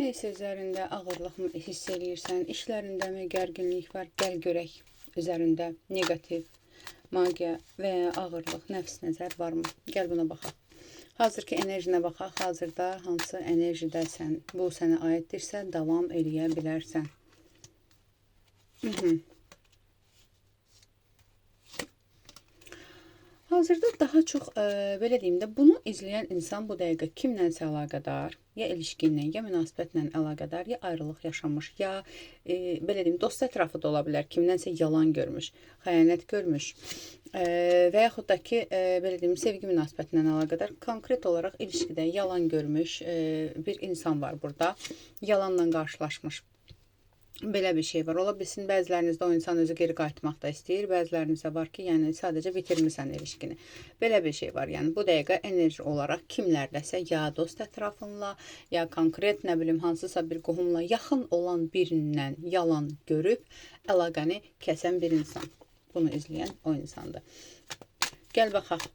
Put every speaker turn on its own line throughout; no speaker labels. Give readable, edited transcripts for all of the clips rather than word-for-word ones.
Nəyisə üzərində ağırlıq hiss eləyirsən, işlərindəmi gərginlik var, gəl görək. Üzərində negativ, magiya və ya ağırlıq, nəfs nəzər varmı? Gəl buna baxaq. Hazırki enerjinə baxaq, hazırda hansı enerjidəsən, bu sənə aiddirsə davam eləyə bilərsən. Hazırda daha çox, belə deyim də, bunu izləyən insan bu dəqiqə kimlənsə əlaqədar, ya ilişkinlə, ya münasibətlə əlaqədar, ya ayrılıq yaşamış, ya belə deyim, dost ətrafı da ola bilər, kimlənsə yalan görmüş, xəyanət görmüş və yaxud da ki, belə deyim, sevgi münasibətlə əlaqədar konkret olaraq ilişkidə yalan görmüş bir insan var burada, yalanla qarşılaşmış. Belə bir şey var. Ola bilsin, bəzilərinizdə o insan özü geri qayıtmaq da istəyir, bəzilərinizdə var ki, yəni sadəcə bitirmirsən ilişkini. Belə bir şey var. Yəni bu dəqiqə enerji olaraq kimlərdəsə, ya dost ətrafınla, ya konkret, nə bilim, hansısa bir qohumla yaxın olan birindən yalan görüb əlaqəni kəsən bir insan. Bunu izləyən o insandır. Gəl baxaq.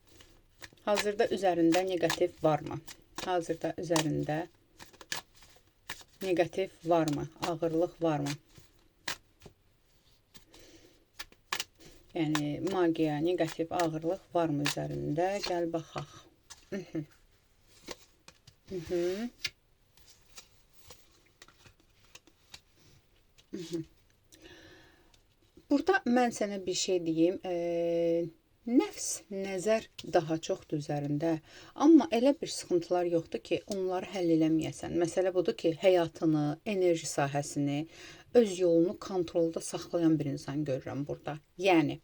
Hazırda üzərində negativ varmı? Hazırda üzərində negativ varmı? Ağırlıq varmı? Yəni magiya, negativ ağırlıq varmı üzərində? Gəl baxaq. Burada mən sənə bir şey deyim. Nəfs, nəzər daha çoxdur üzərində. Amma elə bir sıxıntılar yoxdur ki, onları həll eləməyəsən. Məsələ budur ki, həyatını, enerji sahəsini, öz yolunu kontrolda saxlayan bir insan görürəm burada. Yəni,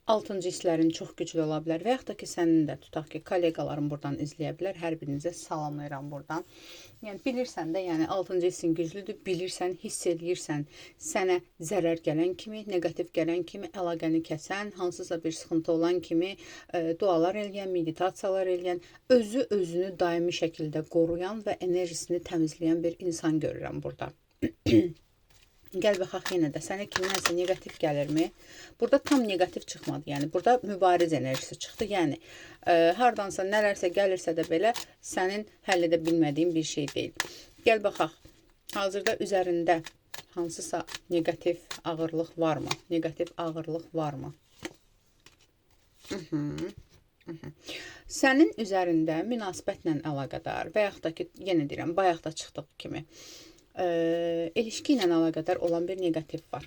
6-cı hisslərin çox güclü ola bilər və yaxud da ki, sənin də tutaq ki, kolleqaların buradan izləyə bilər. Hər birinizə salamlayıram buradan. Yəni, bilirsən də, yəni 6-cı hissin güclüdür, bilirsən, hiss edirsən, sənə zərər gələn kimi, negativ gələn kimi, əlaqəni kəsən, hansısa bir sıxıntı olan kimi dualar eləyən, meditasiyalar eləyən, özünü daimi şəkildə qoruyan və enerjisini təmizləyən bir insan görürəm burada. Gəl baxaq yenə də, sənə kimdənsə negativ gəlirmi? Burada tam negativ çıxmadı, yəni burada mübariz enerjisi çıxdı. Yəni, hardansa nələrsə gəlirsə də belə sənin həll edə bilmədiyin bir şey deyil. Gəl baxaq, hazırda üzərində hansısa negativ ağırlıq varmı? Negativ ağırlıq varmı? Sənin üzərində münasibətlə əlaqədar və yaxud da ki, yenə deyirəm, bayaq da çıxdıq kimi, ilişki ilə əlaqədar olan bir negativ var.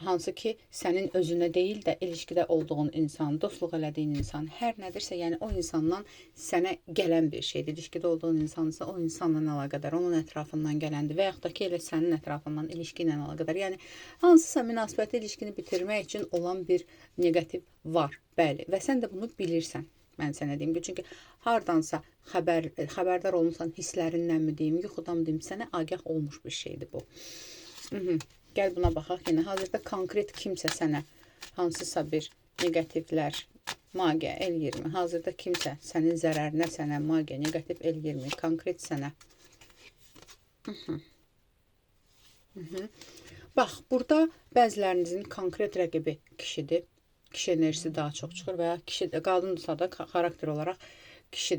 Hansı ki, sənin özünə deyil də ilişkidə olduğun insan, dostluq elədiyin insan, hər nədirsə, yəni o insandan sənə gələn bir şeydir. İlişkidə olduğun insansa o insanla əlaqədar, onun ətrafından gələndir və yaxud da ki, elə sənin ətrafından ilişki ilə əlaqədar. Yəni, hansısa münasibətli ilişkini bitirmək üçün olan bir negativ var, bəli, və sən də bunu bilirsən. Mən sənə deyim ki, çünki hardansa xəbərdar olmuşsan, hisslərindən mi deyim, yuxudan mı deyim, sənə agah olmuş bir şeydir bu. Gəl buna baxaq yenə. Hazırda konkret kimsə sənə hansısa bir negativlər, magiya eləyirmi? Hazırda kimsə sənin zərərinə, sənə magiya, negativ eləyirmi? Konkret sənə. Bax, burada bəzilərinizin konkret rəqibi kişidir. Kişi enerjisi daha çox çıxır və ya kişi qadındırsa da xarakter olaraq kişi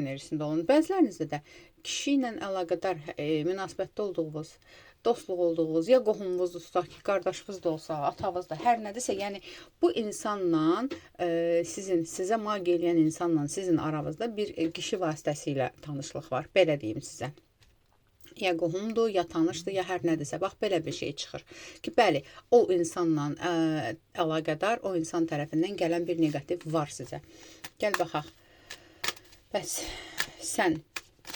enerjisində olun. Bəzilərinizdə də kişi ilə əlaqədar münasibətdə olduğunuz, dostluq olduğunuz, ya qohumunuzdur, tutaq ki, qardaşınız da olsa, atavız da, hər nədirsə, yəni bu insanla sizə magiya eləyən insanla sizin aranızda bir kişi vasitəsilə tanışlıq var, belə deyim sizə. Ya qohumdur, ya tanışdır, ya hər nədirsə. Bax, belə bir şey çıxır. Ki, bəli, o insanla əlaqədar, o insan tərəfindən gələn bir negativ var sizə. Gəl baxaq. Bəs, sən,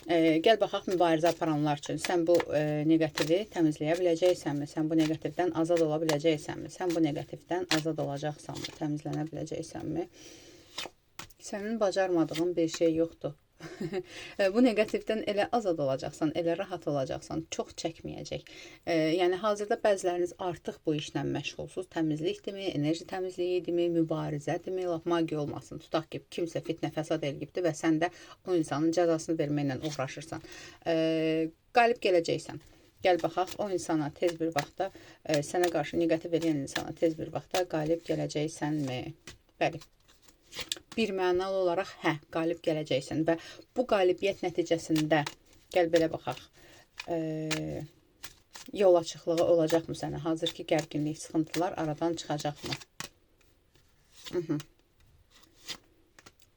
gəl baxaq mübarizə aparanlar üçün. Sən bu negativi təmizləyə biləcəksənmi? Sən bu negativdən azad ola biləcəksənmi? Sən bu negativdən azad olacaqsanmı? Təmizlənə biləcəksənmi? Sənin bacarmadığın bir şey yoxdur. Bu negativdən elə azad olacaqsan, elə rahat olacaqsan, çox çəkməyəcək. Yəni, hazırda bəziləriniz artıq bu işlə məşğulsuz, təmizlikdirmi, enerji təmizliyidirmi, mübarizədirmi, magiya olmasın. Tutaq ki, kimsə fitnə fəsad eləyibdir və sən də o insanın cəzasını verməklə uğraşırsan. Qalib gələcəksən. Gəl baxaq, o insana tez bir vaxtda, sənə qarşı negativ eləyən insana tez bir vaxtda qalib gələcəksənmi? Bəli. Bir mənalı olaraq, qalib gələcəksən və bu qalibiyyət nəticəsində, gəl belə baxaq, yol açıqlığı olacaqmı sənə? Hazırki gərginlik, sıxıntılar aradan çıxacaqmı?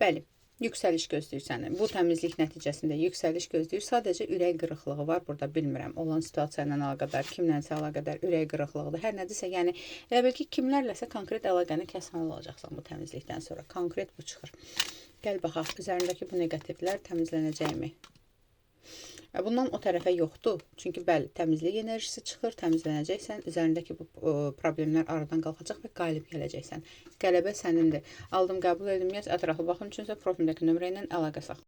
Bəli, yüksəliş gözləyir səni. Bu təmizlik nəticəsində yüksəliş gözləyir. Sadəcə ürək qırıqlığı var burada, bilmirəm. Olan situasiya ilə əlaqədar, kimlənsə əlaqədar ürək qırıqlığıdır. Hər nədirsə, yəni elə bil ki, kimlərləsə konkret əlaqəni kəsməli olacaqsan bu təmizlikdən sonra. Konkret bu çıxır. Gəl baxaq, üzərindəki bu neqativlər təmizlənəcəkmi? Bundan o tərəfə yoxdur. Çünki bəli, təmizlik enerjisi çıxır, təmizlənəcəksən, üzərindəki bu problemlər aradan qalxacaq və qalib gələcəksən. Qələbə sənindir. Aldım, qəbul edilməyəz, ətraflı baxım üçünsə profilimdəki nömrə ilə əlaqə saxla.